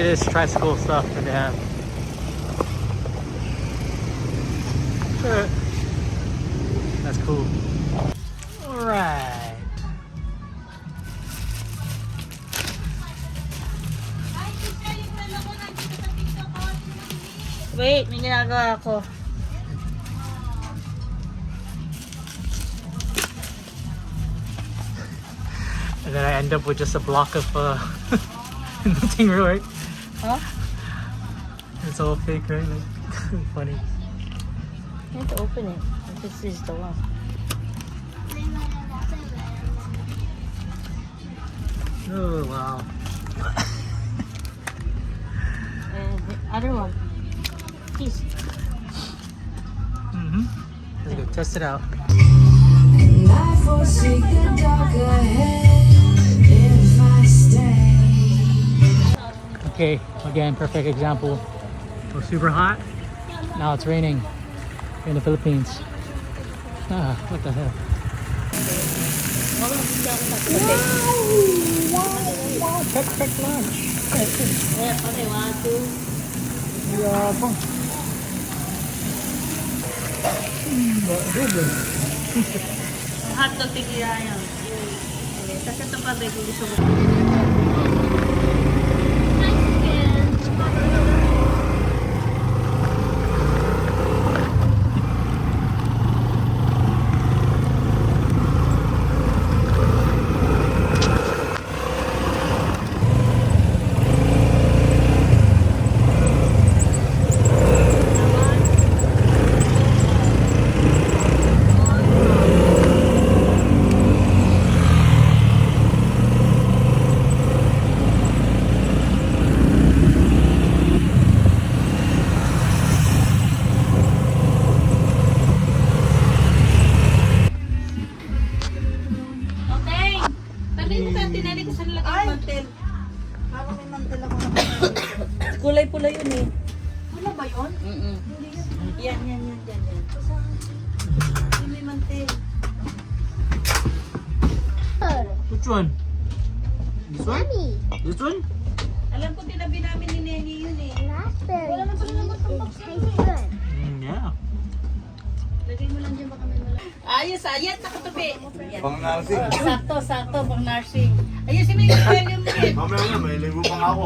at this tricycle stuff that they have. Sure. That's cool. Alright. Wait, may ginagawa ako. And then I end up with just a block of nothing real, right? Huh? It's all fake, right? Like, funny. You have to open it. This is the one. Oh, wow. And the other one. Please. Let's go test it out. And I foresee the dark ahead if I stay. Okay, again, perfect example. It was super hot. Now it's raining here in the Philippines. Ah, what the hell? Wow, perfect lunch. Okay, 1, 2. Yabang. Hotdog tigila yan. Tapos ito pa ba kung gusto mo. Kulay pula yun eh. Wala ba yun? Yan. Hindi may mantel. Which one? This one? This one? Alam ko tinabi namin ni Nenny yun eh. Wala naman pala naman ang box. Yeah. Lagay mo lang dyan baka may wala. Ayos, ayat, nakatabi. Pang nursing. Sakto, pang nursing. Ayusin mo yung value mo eh. Mamaya na, may libo pa nga ako.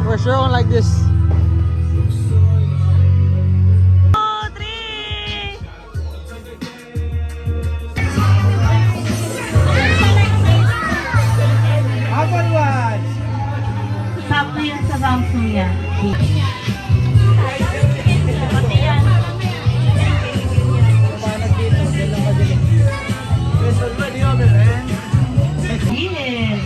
We're sure on like this. Sakto yan sa Samsung yan. Yes.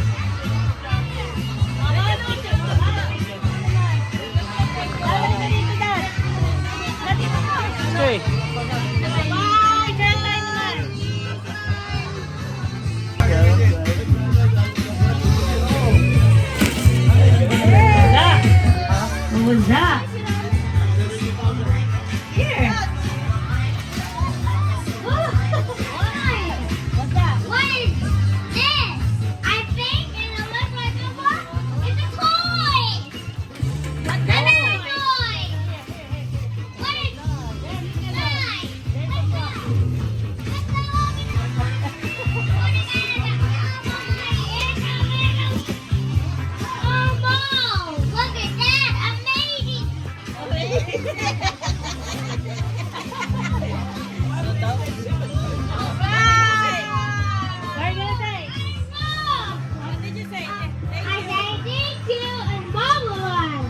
Okay. What was that? Here. What's that? What is this? I think it looks like a box. It's a toy. Another toy. What is that? Oh, Mom, look at that. Amazing. What are you gonna say? Mom, What did you say? I say thank you and bubble one.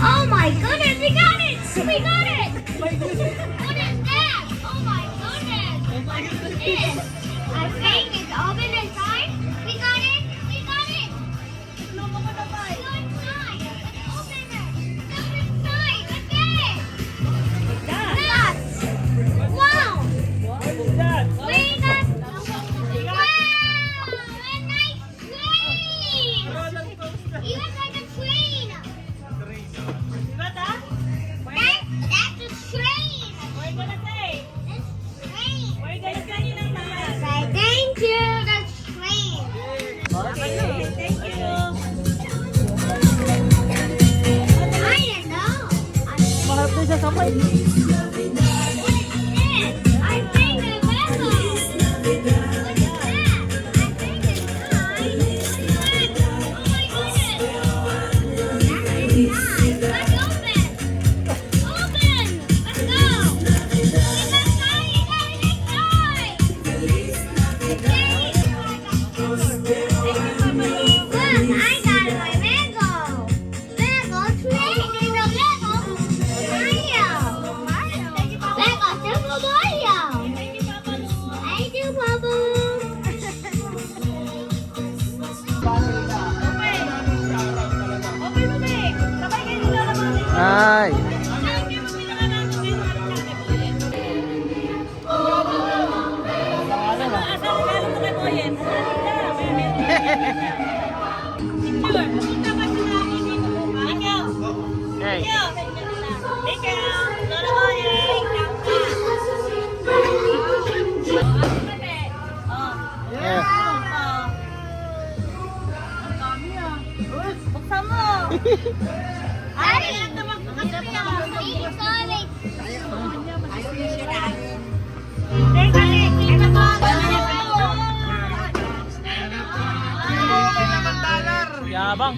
Oh my goodness, we got it! We got it! What is that? Oh my goodness! What is this? I think it's open and Ay! Hey! Yeah. Buksan mo! Ay! Solid! Yabang!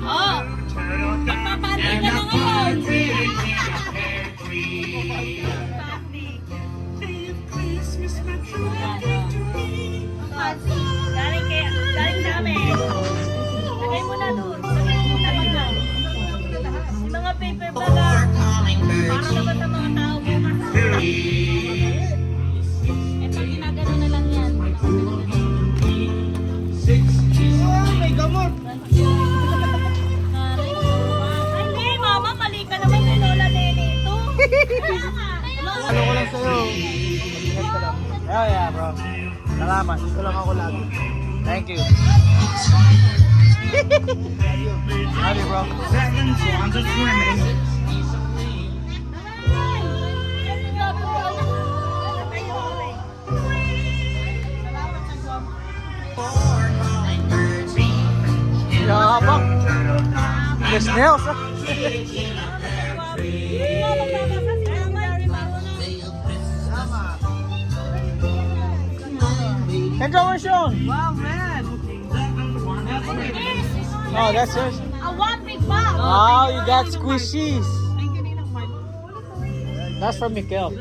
Oh! Magpapati ka na ngayon! Galing sa amin. Lagay mo na doon. Lagay mo na doon. Yung mga paper bag para naman sa mga tao bukas. Ito, ginagano na lang yan. May gamot. Ay, hindi, mama, mali ka naman kay Lola Nene ito. Ano ko lang sa'yo? Oh yeah, bro. Salamat. Dito lang ako lagi. Thank you. Love you, bro. Yabang! Yes, nails, ah. Enjoy, Sean. Wow, man. Oh, that's yours. A one big bag. Oh, you got squishies. That's from Miguel.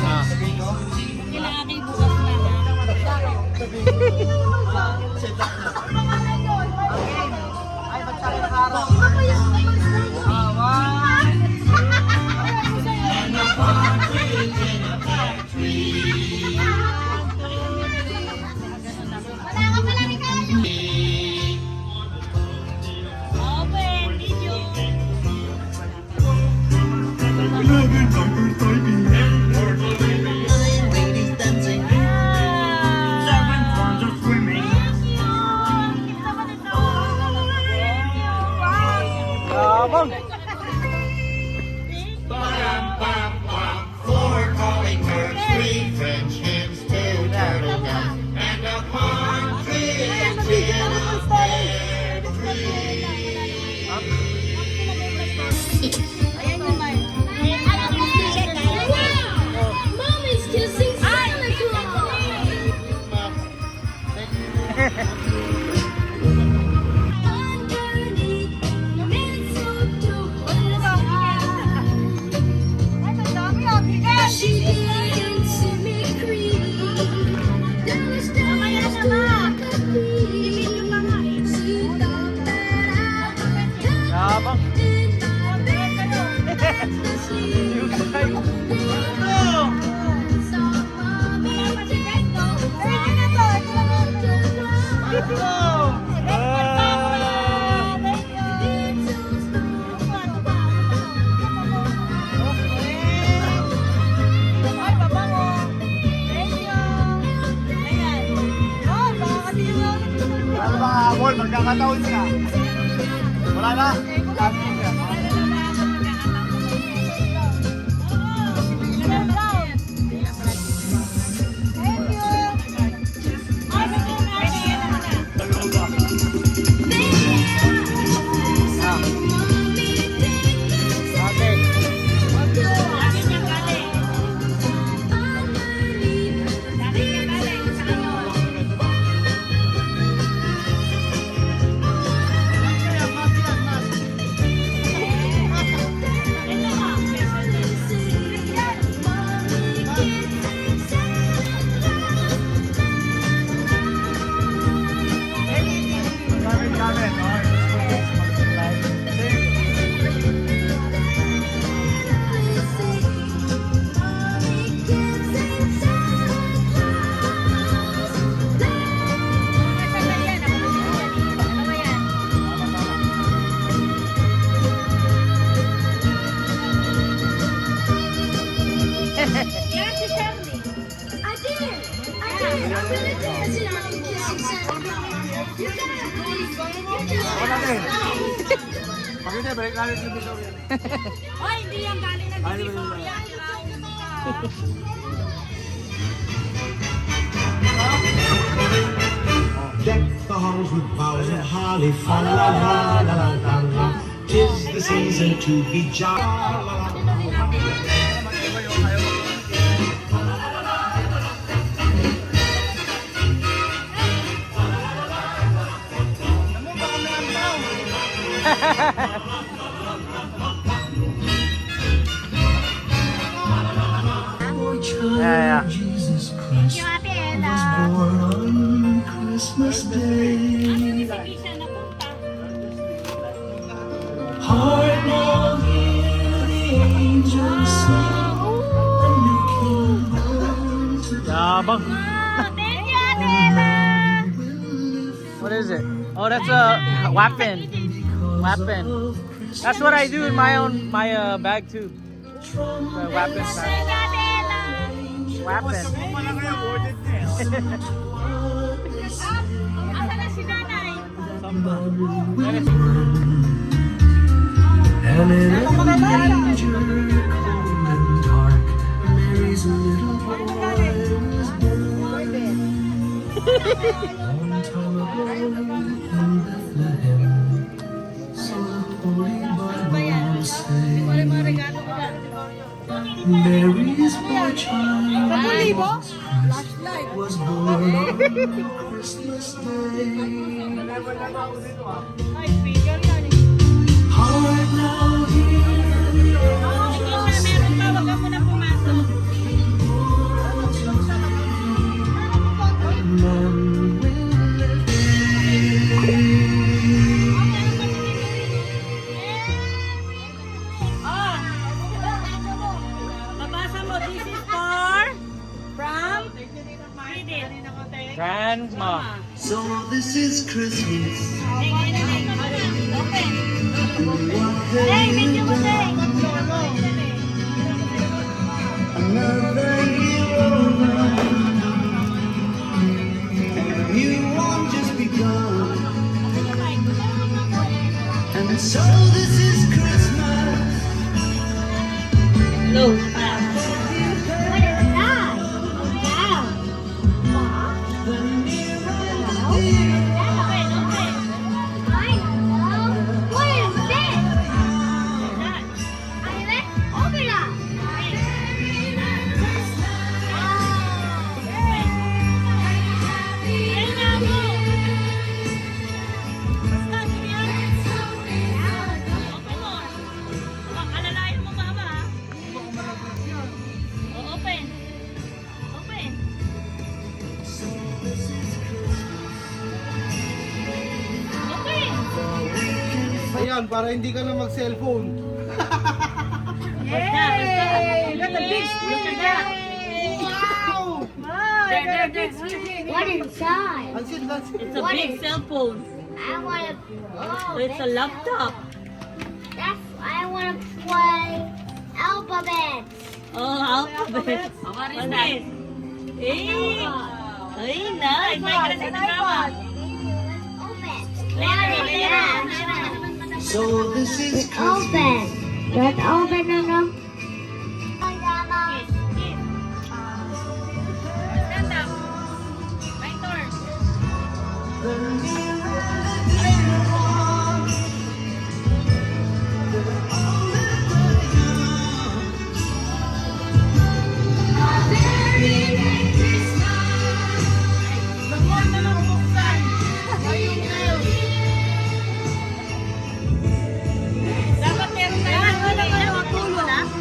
Ah. Kailangan kayo bukas Ay, ba't sa araw? Open, video. Yabang! Mommy's kissing Santa Yabang! Ano ba nga ako? Magkakataon ka. Wala na. Ako natin. Pakita, balik natin sa video yan. Hoy, hindi yan galing ng Ay, di ba Divisoria. yun? Sirain mo ka. Deck the halls with boughs of holly, fa la la la la la la. 'Tis the season to be jolly. Yeah. Jesus Christ was born on Christmas Day. Heart now hear the angels sing, a new king born to Yabang. Thank you, Adela. What is it? Oh, that's a weapon. Weapon. That's what I do in my bag too. The weapon bag. Weapon. Wala kayo, ordered niya. Asa na si nanay? And in a manger cold and dark, Mary's little boy was born. Long time ago in Bethlehem, so the Holy Bible say, Mary's boy child was born on Christmas Day. Heart now hear the angels sing, man will live. Babasa mo, this is for from read it. Grandma. So this is Christmas. Open. What Hey, have video you mo, done? Day. Another year over, and a new one just begun. And so this is Christmas. What is that? Wow. The near and the Open, dear. open. I know. What is this? Open up. Alalayan mo, mama. Oh, open. Open. Open. Ayan, para hindi ka na mag-cellphone. Yay! Got the big screen. Wow! There, big screen. What inside? Lansin, lansin. It's a What big is- cell phone. I want to. Oh, It's a laptop. I want to play alphabet. Oh, alphabet. What is this? Hey! Ay, nice. May ka na sa mama. Open. So this is Christmas. Open. Let's open it up. Stand up. My turn. The near and the dear one. All that I Dapat meron tayo. Ano naman ang tulong?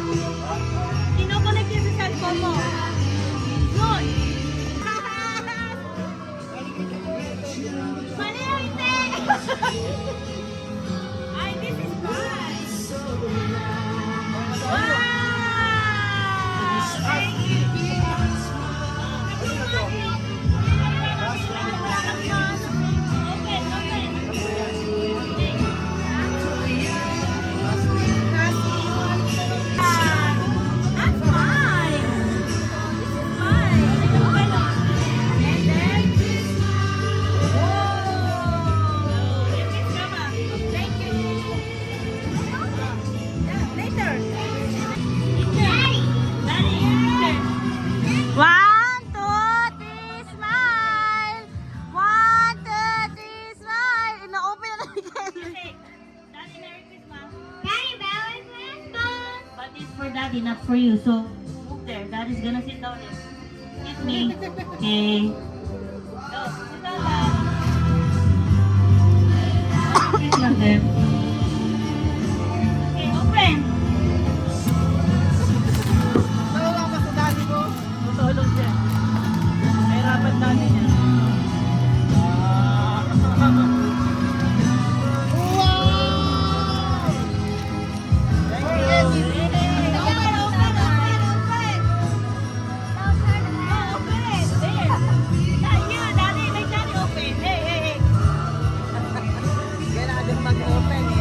for daddy, not for you. So, move there. Daddy's gonna sit down there. Kiss me. Okay. Go, sit down lang. Kiss lang them. Okay, open. Nalala ka sa daddy mo. Tutulog siya. Mahirapan natin yan. Kailangan mag-open eh.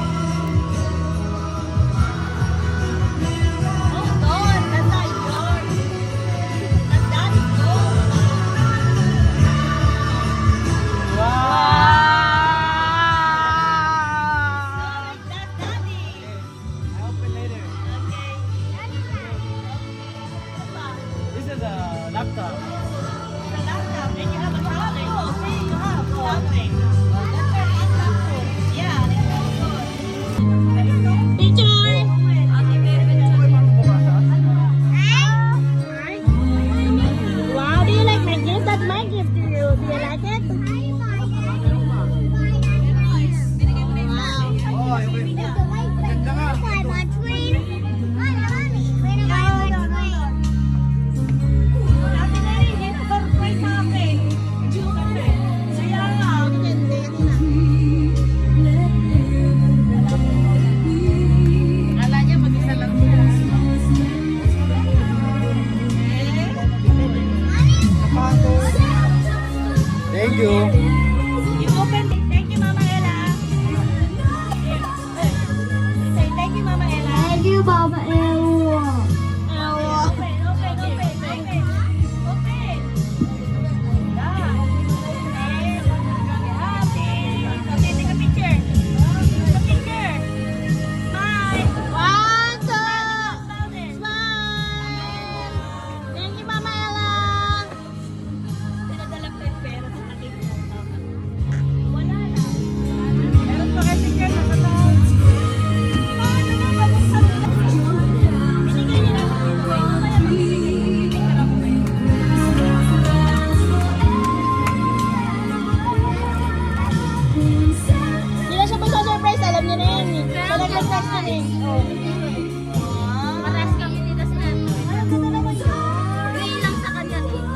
Wow! I open later. This is a laptop. Wow, do you like my gift? That's my gift to you. Do you like it? Thank you. Thank you, Mama Ella. Say thank you, Mama Ella. Thank you, Mama Ewa. Open. Okay, take a picture. Take a picture. Smile. One, two, Smile. smile. Thank you, Mama Ella. Pinadala ko yung pera sa ating wala na. Meron pa kayo picture na sa taas. Paano na ba yung sabi na? Binigay niya lang ako ito. Mamaya magbibigay. Picture ako ngayon. Sila siya magsa-surprise, alam niyo na yan eh. Siya nag-request na eh. Paras kami dito sa natin. Alam mo na naman yun. Gray lang sa kanya dito.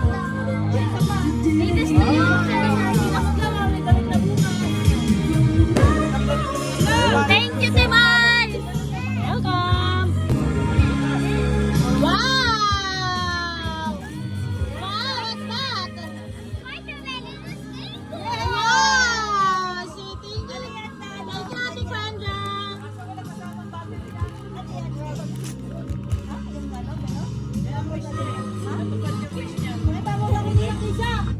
Isa pa. Latest na yun. Ako gamamit damit na bunga. Thank you, Timon! Welcome! Wow! Wow, what's that? Wow! See, thank you. Thank you, Ate Sandra.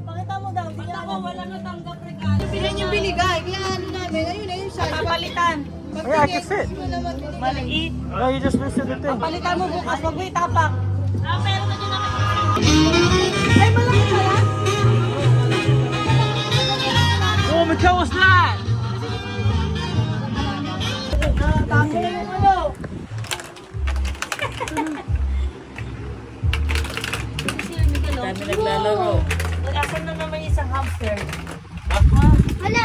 Pakita mo daw. Pakita mo, wala natanggap regalo. Yan yung binigay. Kaya ano namin, ayun na yung siya. Papalitan. Yeah, I can fit. Maliit. No, you just loosen the thing. Palitan mo bukas. Huwag mo itapak. Pero na din Ay, malaki pala. Oh, Mikkel was not! Dami na yung ano. Dami naglalaro. Wala ka na naman isang hamster. Wala.